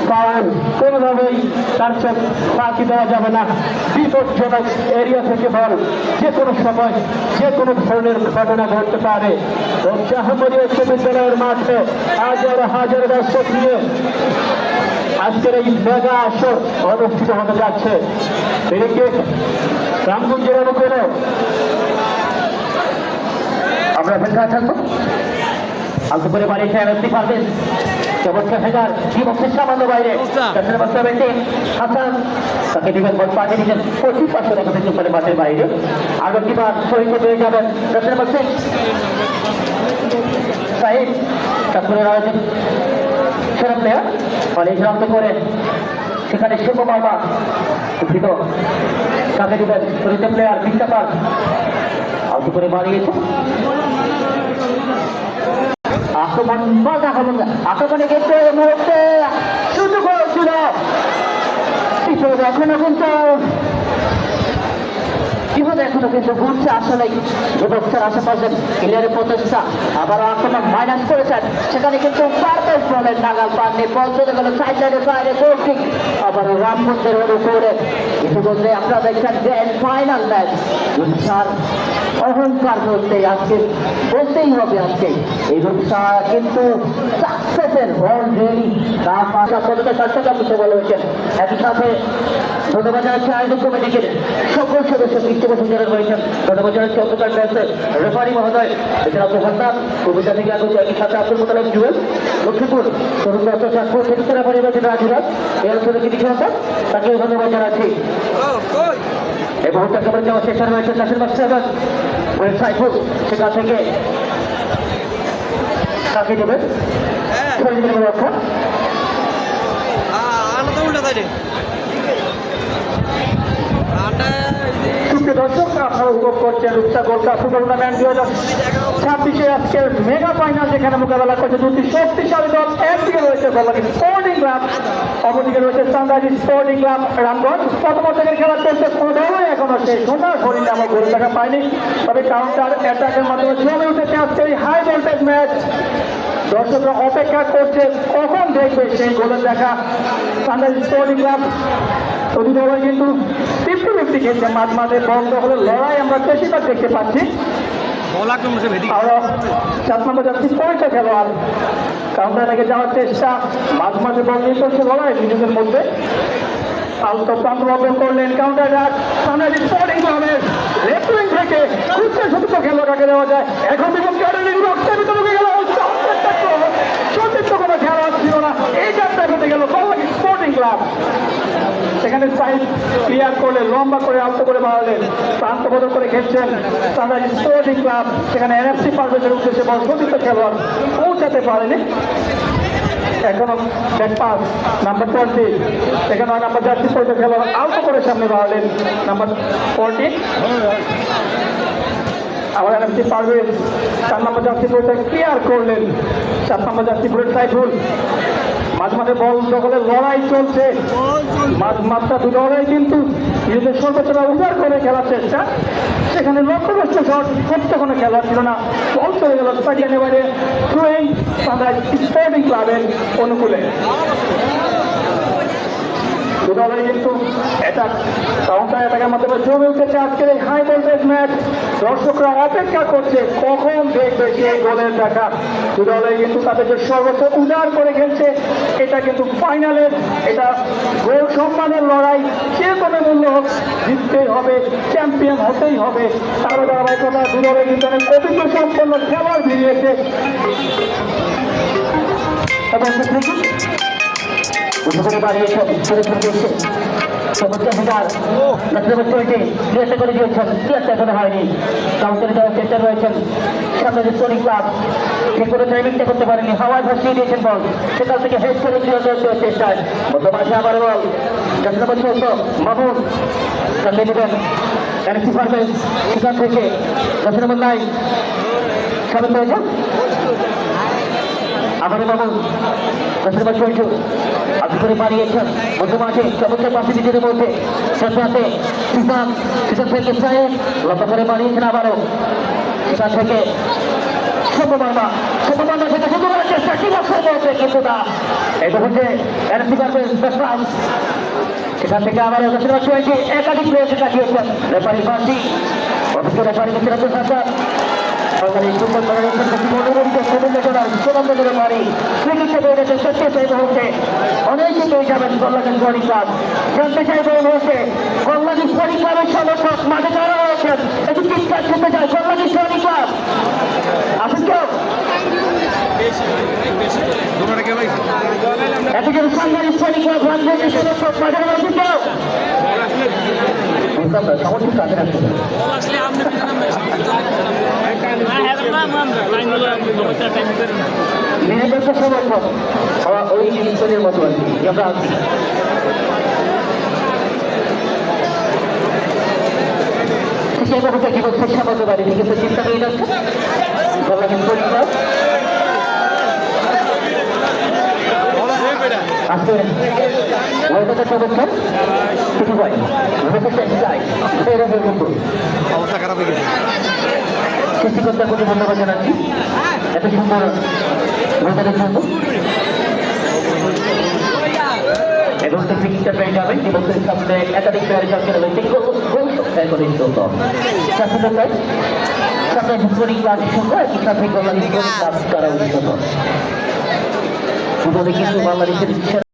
Foul কোনোভাবেই তার চোখ ফাঁকি দেওয়া যাবে না। বিপজ্জনক এরিয়া থেকে বল যে কোনো সময় যে কোনো ধরনের ঘটনা ঘটতে পারে। জাহাঙ্গীর উচ্চ বিদ্যালয়ের মাঠে হাজার হাজার দর্শক নিয়ে আজকের এই মেগা আসর অনুষ্ঠিত হতে যাচ্ছে। রামগঞ্জের অনুকূলে আমরা অপেক্ষা থাকবো। আলতো করে বাড়ি খেয়ে পারবেন চমৎকার হেডার কি বক্সের সামান্য বাইরে হাসান তাকে দিবেন বল পাঠিয়ে দিচ্ছেন 25 টাকা থেকে উপরে মাঠের বাইরে। আগে কিবার শহীদ হয়ে যাবেন দর্শন বক্সে সাহিদ তারপরে রয়েছেন সেরা প্লেয়ার ফলে শনাক্ত করে সেখানে শুভ মামা দুঃখিত তাকে দিবেন শহীদ প্লেয়ার বিস্তাপাল আলতো করে বাড়িয়েছে আক্রমণ বাধা হল না। আক্রমণে গেছে এই মুহূর্তে সুযোগ হয়েছিল এখনো কিন্তু কিভাবে এখনো কিন্তু ঘুরছে আসলে যুবকদের আশেপাশে ক্লিয়ারের প্রচেষ্টা আবার আক্রমণ মাইনাস করেছেন সেখানে কিন্তু পারফেক্ট বলের নাগাল পাননি বল চলে গেল সাইড লাইনের বাইরে গোলকিক আবার রামগঞ্জের উপরে ইতিমধ্যে আপনারা দেখছেন গ্র্যান্ড ফাইনাল ম্যাচ রূপসার অহংকার বলতে আজকে বলতেই হবে আজকে এই রূপসা কিন্তু সাকসেসের অলরেডি তার পাশা কতটা স্বাস্থ্যটা বুঝতে বলা হয়েছেন। একই সাথে ধন্যবাদ জানাচ্ছি আয়োজক কমিটিকে সকল সদস্য পৃষ্ঠপোষক যারা রয়েছেন ধন্যবাদ জানাচ্ছি অন্তকার ম্যাচে রেফারি মহোদয় এছাড়া আব্দুল হান্নান কবিতা থেকে আগত একই সাথে আব্দুল মোতালেব জুয়েল লক্ষ্মীপুর তরুণ দর্শক সাক্ষর থেকে রেফারি রয়েছেন রাজুরাজ এই অঞ্চলে কিছু সন্তান তাকেও ধন্যবাদ জানাচ্ছি। এই মুহূর্তে কেমন যাওয়া শেষে রয়েছে নাসির বাদশাহ সাইফুল সেখান থেকে তাকে দেবেন রক্ষা দর্শক আপনারা উপভোগ করছেন রূপসা গোল্ড কাপ টুর্নামেন্ট 2026 আজকের মেগা ফাইনাল যেখানে মোকাবেলা করছে দুটি শক্তিশালী দল। একদিকে রয়েছে বল্লারী স্পোর্টিং ক্লাব অপরদিকে রয়েছে সানরাইজ স্পোর্টিং ক্লাব রামগঞ্জ। প্রথম অর্ধের খেলা চলছে কোনো দলই এখনো সেই সুন্দর হরিণ নামক গোল দেখা পায়নি তবে কাউন্টার অ্যাটাকের মাধ্যমে জমে উঠেছে আজকের এই হাই ভোল্টেজ ম্যাচ। দর্শকরা অপেক্ষা করছে কখন দেখবে সেই গোলের দেখা। সানরাইজ স্পোর্টিং ক্লাব প্রতি দলই কিন্তু 50-50 খেলছে মাঝ মাঝে বন্ধ হলে লড়াই আমরা বেশিরভাগ দেখতে পাচ্ছি। আরো 7 নম্বর যাচ্ছি পয়সা খেলোয়াড় কাউন্টার লেগে যাওয়ার চেষ্টা মাঝ মাঝে বল নিয়ে চলছে লড়াই নিজেদের মধ্যে। আলতো প্রান্ত বদল করলেন কাউন্টার সানরাইজ স্পোর্টিং ক্লাবের রেফারিং থেকে খুঁজছে ছোট খেলোয়াড়কে দেওয়া যায় এখন দেখুন রক্তের ভিতরে ঢুকে গেল সতীর্থ কোনো খেলোয়াড় ছিল না এই যাত্রা ঘটে গেল বল্লারী স্পোর্টিং ক্লাব। সেখানে সাইড ক্লিয়ার করলে লম্বা করে আলতো করে বাড়ালেন প্রান্ত বদল করে খেলছেন সানরাইজ স্পোর্টিং ক্লাব সেখানে এনএফসি পারভেজের উদ্দেশ্যে বল সতীর্থ খেলোয়াড় পৌঁছাতে পারেনি। এখনো ব্যাক পাস নাম্বার 20 এখানে নাম্বার জার্সি পড়তে খেলোয়াড় আলতো করে সামনে বাড়ালেন নাম্বার 40 আবার এনএফসি পারভেজ 4 নম্বর জার্সি পড়তে ক্লিয়ার করলেন 7 নম্বর জার্সি বুলেট সাইফুল। মাঝে মাঝে বল দখলের লড়াই চলছে মাত্রা দু দলেই কিন্তু নিজেদের সর্বোচ্চটা উদার করে খেলার চেষ্টা সেখানে লক্ষ্যগ্রস্ত শট করতে কোনো খেলা ছিল না বল চলে গেল স্টেডিয়ামের বাইরে থ্রোয়িং সানরাইজ স্পোর্টিং ক্লাবের অনুকূলে। দু দলেই কিন্তু অ্যাটাক কাউন্টার অ্যাটাকের মাধ্যমে জমে উঠেছে আজকের এই হাই ভোল্টেজ ম্যাচ। দর্শকরা অপেক্ষা করছে কখন দেখবে সেই গোলের দেখা। দু দলেই কিন্তু তাদের যে সর্বোচ্চ উদার করে খেলছে এটা কিন্তু ফাইনালের এটা গোল সম্মানের লড়াই যে কোনো মূল্য হোক জিততেই হবে চ্যাম্পিয়ন হতেই হবে। তারও ধারাবাহিকতা দু দলে কিন্তু অনেক অভিজ্ঞ সম্পন্ন খেলোয়াড় বেরিয়েছে এবং উপরে বাড়িয়েছেন সমস্যা হেডার চেষ্টা করে দিয়েছেন চেষ্টা এখনো হয়নি কাউন্টারে যাওয়ার চেষ্টা রয়েছেন সামনে যে স্পোর্টিং ক্লাব সে কোনো ট্রেনিংটা করতে পারেনি হাওয়ায় ভাসিয়ে দিয়েছেন বল সেখান থেকে হেড করে দেওয়ার চেষ্টায় মধ্যমাঠে আবার বল 10 নম্বর 14 মামুন সামনে দেবেন এনএফসি পারভেজ সেখান থেকে 10 নম্বর 9 সামনে হয়েছে আবার মামুন 10 নম্বর 22 আগে করে বাড়িয়েছেন মধ্যমাঠে চমৎকার পাশে নিজেদের মধ্যে সাথে সাথে সিজন থেকে সাহেব লম্বা করে বাড়িয়েছেন আবারও সেখান থেকে শুভ মামা থেকে শুরু করার চেষ্টা 80 বছর বয়সে কিন্তু না এটা হচ্ছে এনএসসি কাপের স্পেশাল সেখান থেকে আবার দক্ষিণ বাংলাদেশে একাধিক প্লেয়ারকে কাটিয়েছেন রেফারি ফাঁসি অফিসের রেফারি মিত্র সরকার সরকারি ফুটবল ফেডারেশন মনোনীত সুনন্দ রেফারি ক্রিকেটে বেড়েছে সত্যি চাইব হচ্ছে অনেকে পেয়ে যাবেন কল্যাণী স্পোর্টিং ক্লাব জানতে চাইব হচ্ছে কল্যাণী স্পোর্টিং ক্লাবের সমর্থক মাঠে যারা রয়েছেন একটু চিৎকার শুনতে চাই কল্যাণী স্পোর্টিং ক্লাব আসুন কেউ একজন সরকারি স্পোর্টিং ক্লাব রাজনীতির সমর্থক মাঠে রয়েছে কেউ সমর্থক কাজে রাখতে নিরপেক্ষ সমর্থক ওই জিনিসের মতো আর কি আমরা আছি সেই মুহূর্তে জীবন শিক্ষা বলতে পারি কিন্তু চিন্তা করে যাচ্ছে পরীক্ষা আজকে ওয়েদারের সমর্থন কিছু হয় অবস্থা খারাপ হয়ে গেছে সৃষ্টিকর্তার প্রতি ধন্যবাদ জানাচ্ছি এত সুন্দর ওয়েদারের জন্য এবং পিকচার পেয়ে যাবেন দিবসের সামনে একাধিক প্লেয়ারের সঙ্গে রয়েছে করে সামনে স্পোর্টিং ক্লাব সঙ্গে একই সাথে কল্যাণী স্পোর্টিং ক্লাব তারা উন্নত কিন্তু বাংলাদেশের